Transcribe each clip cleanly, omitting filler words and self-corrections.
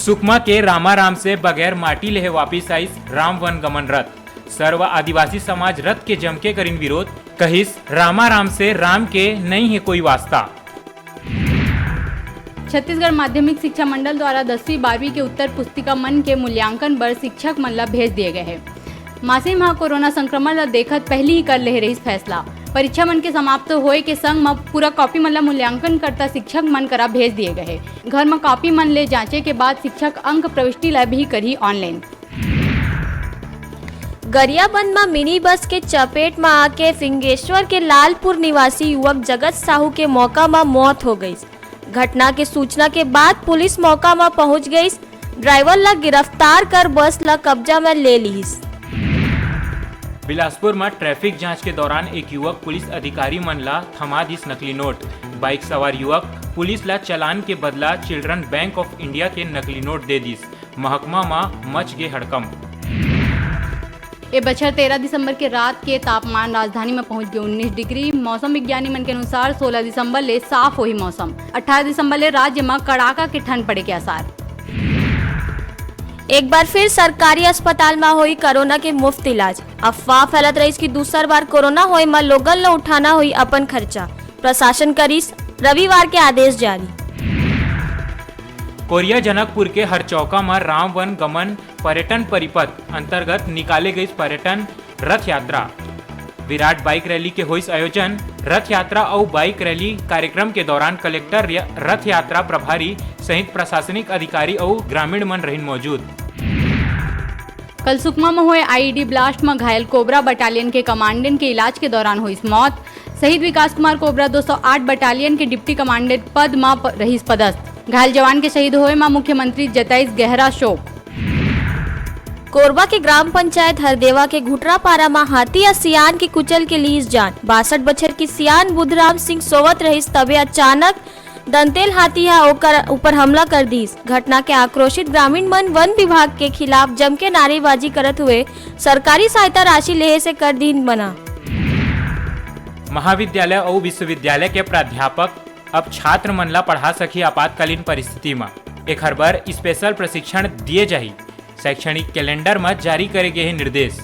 सुकमा के रामाराम से बगैर माटी लेहे वापिस आइस राम वन गमन रथ। सर्व आदिवासी समाज रथ के जमके करीन विरोध, कहिस रामाराम से राम के नहीं है कोई वास्ता। छत्तीसगढ़ माध्यमिक शिक्षा मंडल द्वारा 10वीं 12वीं के उत्तर पुस्तिका मन के मूल्यांकन बर शिक्षक मन ला भेज दिए गए हैं। मासी महा कोरोना संक्रमण ला देखत पहली ही कर ले रही फैसला। परीक्षा मन के समाप्त होए के संग म पूरा कॉपी मन ला मूल्यांकन करता शिक्षक मन करा भेज दिए गए हैं। घर में कॉपी मन ले जांचे के बाद शिक्षक अंक प्रविष्टि ला भी करी ऑनलाइन। गरियाबंद में मिनी बस के चपेट में आके फिंगेश्वर के लालपुर निवासी युवक जगत साहू के मौका में मौत हो गई। घटना के सूचना के बाद पुलिस मौका में पहुंच गई। ड्राइवर ला गिरफ्तार कर बस ला कब्जा में ले ली। बिलासपुर में ट्रैफिक जांच के दौरान एक युवक पुलिस अधिकारी मन ला थमा दिस नकली नोट। बाइक सवार युवक पुलिस ला चालान के बदला चिल्ड्रन बैंक ऑफ इंडिया के नकली नोट दे दिस। महकमा में मच गए हड़कंप। ये बछर 13 दिसंबर के रात के तापमान राजधानी में पहुंच गए 19 डिग्री। मौसम विज्ञानी मन के अनुसार 16 दिसंबर ले साफ होही मौसम। 18 दिसंबर ले राज्य में कड़ाका के ठंड पड़े के आसार। एक बार फिर सरकारी अस्पताल में हुई कोरोना के मुफ्त इलाज। अफवाह फैलत रही कि दूसर बार कोरोना होए में लोगन ला उठाना हुई अपन खर्चा। प्रशासन करीस रविवार के आदेश जारी। कोरिया जनकपुर के हरचौका में राम वन गमन पर्यटन परिपथ अंतर्गत निकाले गई पर्यटन रथ यात्रा। विराट बाइक रैली के हुई आयोजन। रथ यात्रा और बाइक रैली कार्यक्रम के दौरान कलेक्टर रथ यात्रा प्रभारी सहित प्रशासनिक अधिकारी और ग्रामीण मन रहिन मौजूद। कल सुकमा में हुए आईईडी ब्लास्ट में घायल कोबरा बटालियन के कमांडेंट के इलाज के दौरान हुई मौत। शहीद विकास कुमार कोबरा 208 बटालियन के डिप्टी कमांडेंट पद में रही पदस्थ। घायल जवान के शहीद होए में मुख्यमंत्री जताइस गहरा शोक। कोरबा के ग्राम पंचायत हरदेवा के घुटरापारा में हाथी या सियान की कुचल के लीज जान। 62 बछर की सियान बुधराम सिंह सोवत रहीस तबे अचानक दंतेल हाथी ऊपर हमला कर दीस। घटना के आक्रोशित ग्रामीण मन वन विभाग के खिलाफ जम के नारेबाजी करत हुए सरकारी सहायता राशि लेहे से कर दीन मना। महाविद्यालय और विश्वविद्यालय के प्राध्यापक अब छात्र मन ला पढ़ा सकी आपातकालीन परिस्थिति में। एक हर बार स्पेशल प्रशिक्षण दिए जाही। शैक्षणिक कैलेंडर में जारी करे गए निर्देश।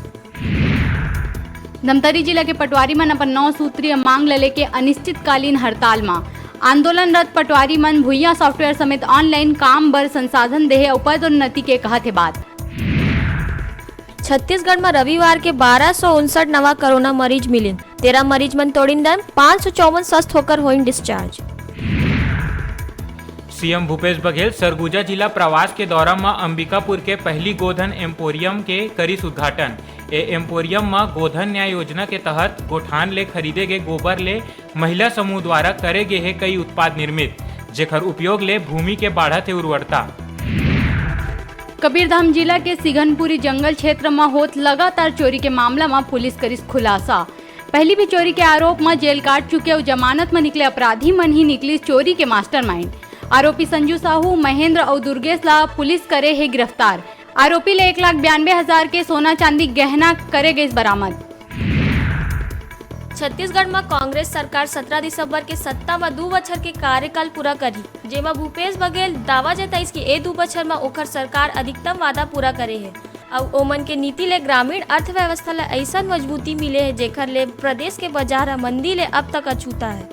धमतरी जिला के पटवारी मन अपन 9 सूत्रीय मांग ले के अनिश्चितकालीन हड़ताल में। आंदोलनरत पटवारी मन भुइयां सॉफ्टवेयर समेत ऑनलाइन काम बर संसाधन देहे और पदोन्नति के कहत है बात। छत्तीसगढ़ में रविवार के 1259 नवा कोरोना मरीज मिलिन। 13 मरीज मन तोड़िन दम। 554 स्वस्थ होकर होइन डिस्चार्ज। सीएम भूपेश बघेल सरगुजा जिला प्रवास के दौरान में अंबिकापुर के पहली गोधन एम्पोरियम के करीस उद्घाटन। ए एम्पोरियम में गोधन न्याय योजना के तहत गोठान ले खरीदे गए गोबर ले महिला समूह द्वारा करे गए है कई उत्पाद निर्मित, जेकर उपयोग ले भूमि के बढ़त है उर्वरता। कबीरधाम जिला के सिघनपुरी जंगल क्षेत्र में होत लगातार चोरी के मामला में पुलिस करीस खुलासा। पहली भी चोरी के आरोप में जेल काट चुके और जमानत में निकले अपराधी मन ही निकली चोरी के मास्टरमाइंड। आरोपी संजू साहू, महेंद्र और दुर्गेश ला पुलिस करे है गिरफ्तार। आरोपी ले 1,92,000 के सोना चांदी गहना करे गए बरामद। छत्तीसगढ़ में कांग्रेस सरकार 17 दिसंबर के सत्ता में 2 बछर के कार्यकाल पूरा करी, जेमा भूपेश बघेल दावा जताइस कि ए 2 बछर में ओकर सरकार अधिकतम वादा पूरा करे है और ओमन के नीति ले ग्रामीण अर्थव्यवस्था ला ऐसा मजबूती मिले है जेकर ले प्रदेश के बाजार मंदी ले अब तक अछूता है।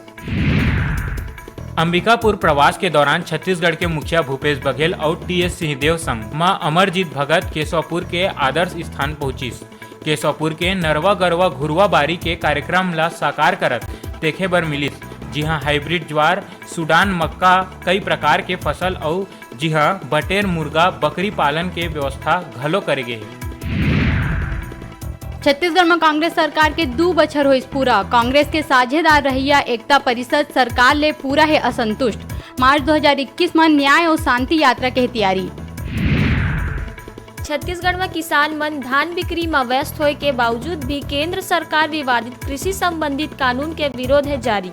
अंबिकापुर प्रवास के दौरान छत्तीसगढ़ के मुखिया भूपेश बघेल और टीएस सिंहदेव संग मां अमरजीत भगत केशवपुर के आदर्श स्थान पहुंचिस। केशवपुर के नरवा गरवा घुरवा बारी के कार्यक्रम ला साकार करत देखे बर मिलिस, जिहां हाइब्रिड ज्वार, सूडान मक्का, कई प्रकार के फसल और जिहां बटेर मुर्गा बकरी पालन के व्यवस्था घलो करे गए। छत्तीसगढ़ में कांग्रेस सरकार के 2 बछर हुई पूरा। कांग्रेस के साझेदार रहिया एकता परिषद सरकार ले पूरा है असंतुष्ट। मार्च 2021 में न्याय और शांति यात्रा के तैयारी। छत्तीसगढ़ में किसान मन धान बिक्री में व्यस्त होए के बावजूद भी केंद्र सरकार विवादित कृषि संबंधित कानून के विरोध है जारी।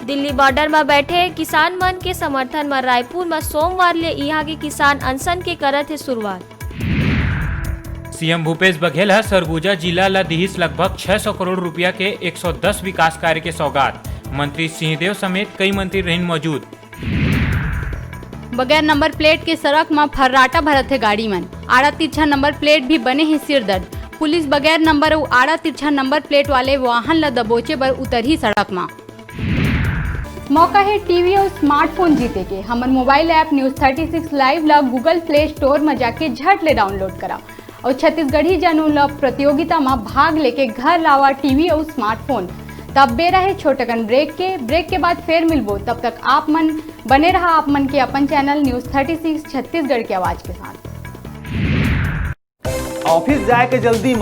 दिल्ली बॉर्डर में बैठे किसान मन के समर्थन में रायपुर में सोमवार ले यहाँ के किसान अनशन के करत है शुरुआत। सीएम भूपेश बघेल सरगुजा जिला ला दिहिस लगभग 600 करोड़ रुपया के 110 विकास कार्य के सौगात। मंत्री सिंहदेव समेत कई मंत्री रहिन मौजूद। बगैर नंबर प्लेट के सड़क में फर्राटा भरत है गाड़ी मन। आड़ा तिरछा नंबर प्लेट भी बने हैं सिरदर्द। पुलिस बगैर नंबर और आड़ा तिरछा नंबर प्लेट वाले वाहन ला दबोचे बर उतरही सड़क में। मौका है टीवी और स्मार्टफोन जीते के। हमारे मोबाइल ऐप न्यूज़ 36 लाइव ला गूगल प्ले स्टोर में जाके झट ले डाउनलोड करा और छत्तीसगढ़ी जनू ला प्रतियोगिता में भाग लेके घर लावा टीवी और स्मार्टफोन। तब बेरा है छोटकन ब्रेक के बाद फिर मिलबो। तब तक आप मन बने रहा आप मन के अपन चैनल न्यूज़ 36 छत्तीसगढ़ की आवाज के साथ। ऑफिस जाए के जल्दी